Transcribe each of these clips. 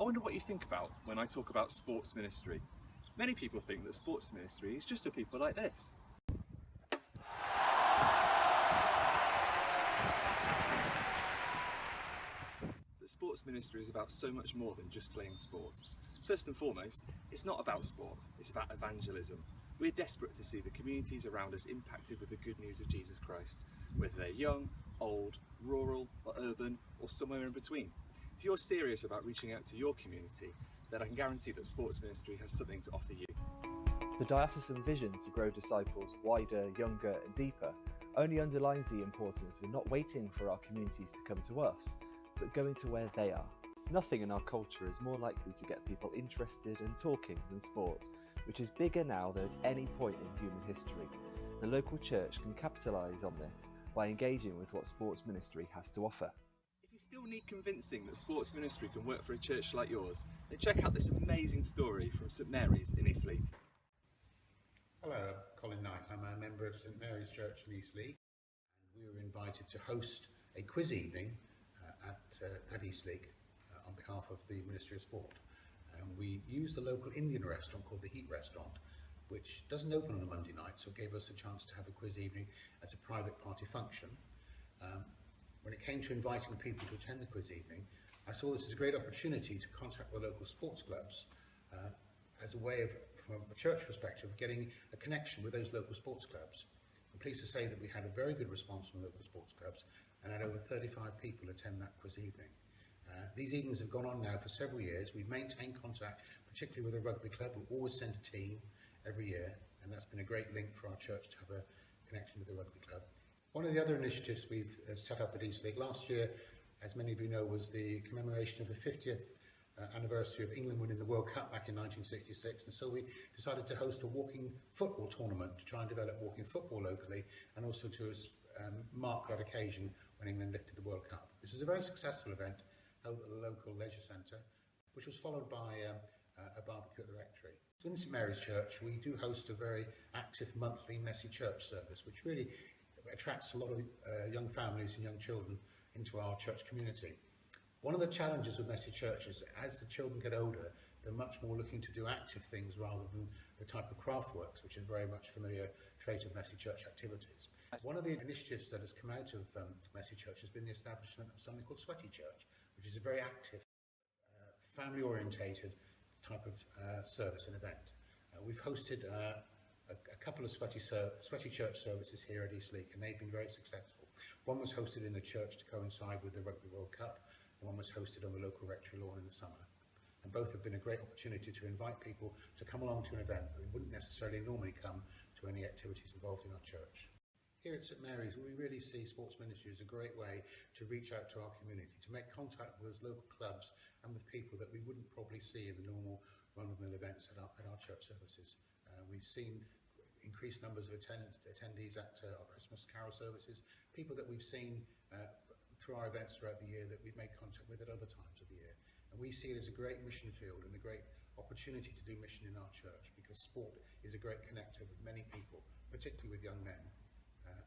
wonder what you think about when I talk about sports ministry. Many people think that sports ministry is just for people like this. But sports ministry is about so much more than just playing sport. First and foremost, it's not about sport, it's about evangelism. We're desperate to see the communities around us impacted with the good news of Jesus Christ, whether they're young, old, rural or urban or somewhere in between. If you're serious about reaching out to your community, then I can guarantee that sports ministry has something to offer you. The diocesan vision to grow disciples wider, younger and deeper only underlines the importance of not waiting for our communities to come to us, but going to where they are. Nothing in our culture is more likely to get people interested and talking than sport, which is bigger now than at any point in human history. The local church can capitalise on this by engaging with what sports ministry has to offer. If you still need convincing that sports ministry can work for a church like yours, then check out this amazing story from St Mary's in Eastleigh. Hello, I'm Colin Knight. I'm a member of St Mary's Church in Eastleigh, and we were invited to host a quiz evening at Eastleigh on behalf of the Ministry of Sport. We used the local Indian restaurant called the Heat Restaurant, which doesn't open on a Monday night, so it gave us a chance to have a quiz evening as a private party function. When it came to inviting people to attend the quiz evening, I saw this as a great opportunity to contact the local sports clubs as a way of, from a church perspective, getting a connection with those local sports clubs. I'm pleased to say that we had a very good response from local sports clubs and had over 35 people attend that quiz evening. These evenings have gone on now for several years. We've maintained contact, particularly with the rugby club. We always send a team every year, and that's been a great link for our church to have a connection with the rugby club. One of the other initiatives we've set up at Eastleigh last year, as many of you know, was the commemoration of the 50th anniversary of England winning the World Cup back in 1966, and so we decided to host a walking football tournament to try and develop walking football locally, and also to mark that occasion when England lifted the World Cup. This was a very successful event held at the local leisure centre, which was followed by a barbecue at the rectory. So in St Mary's Church, we do host a very active monthly Messy Church service, which really attracts a lot of young families and young children into our church community. One of the challenges with Messy Church is as the children get older, they're much more looking to do active things rather than the type of craft works, which is very much familiar trait of Messy Church activities. One of the initiatives that has come out of Messy Church has been the establishment of something called Sweaty Church, which is a very active, family-orientated type of service and event. We've hosted a couple of Sweaty Church services here at Eastleigh, and they've been very successful. One was hosted in the church to coincide with the Rugby World Cup, and one was hosted on the local rectory lawn in the summer. And both have been a great opportunity to invite people to come along to an event that wouldn't necessarily normally come to any activities involved in our church. Here at St Mary's, we really see sports ministry as a great way to reach out to our community, to make contact with those local clubs and with people that we wouldn't probably see in the normal run-of-the-mill events at our church services. We've seen increased numbers of attendees at our Christmas carol services, people that we've seen through our events throughout the year that we've made contact with at other times of the year. And we see it as a great mission field and a great opportunity to do mission in our church, because sport is a great connector with many people, particularly with young men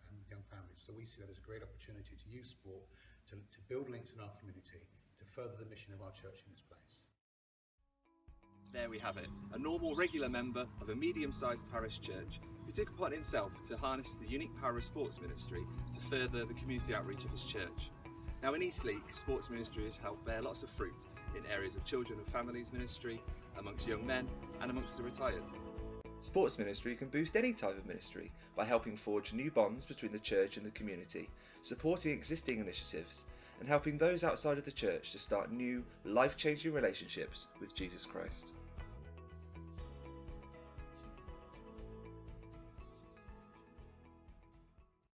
and young families. So we see that as a great opportunity to use sport to build links in our community, to further the mission of our church in this place. There we have it, a normal regular member of a medium-sized parish church who took upon himself to harness the unique power of sports ministry to further the community outreach of his church. Now in Eastleigh, sports ministry has helped bear lots of fruit in areas of children and families ministry, amongst young men and amongst the retired. Sports ministry can boost any type of ministry by helping forge new bonds between the church and the community, supporting existing initiatives, and helping those outside of the church to start new, life-changing relationships with Jesus Christ.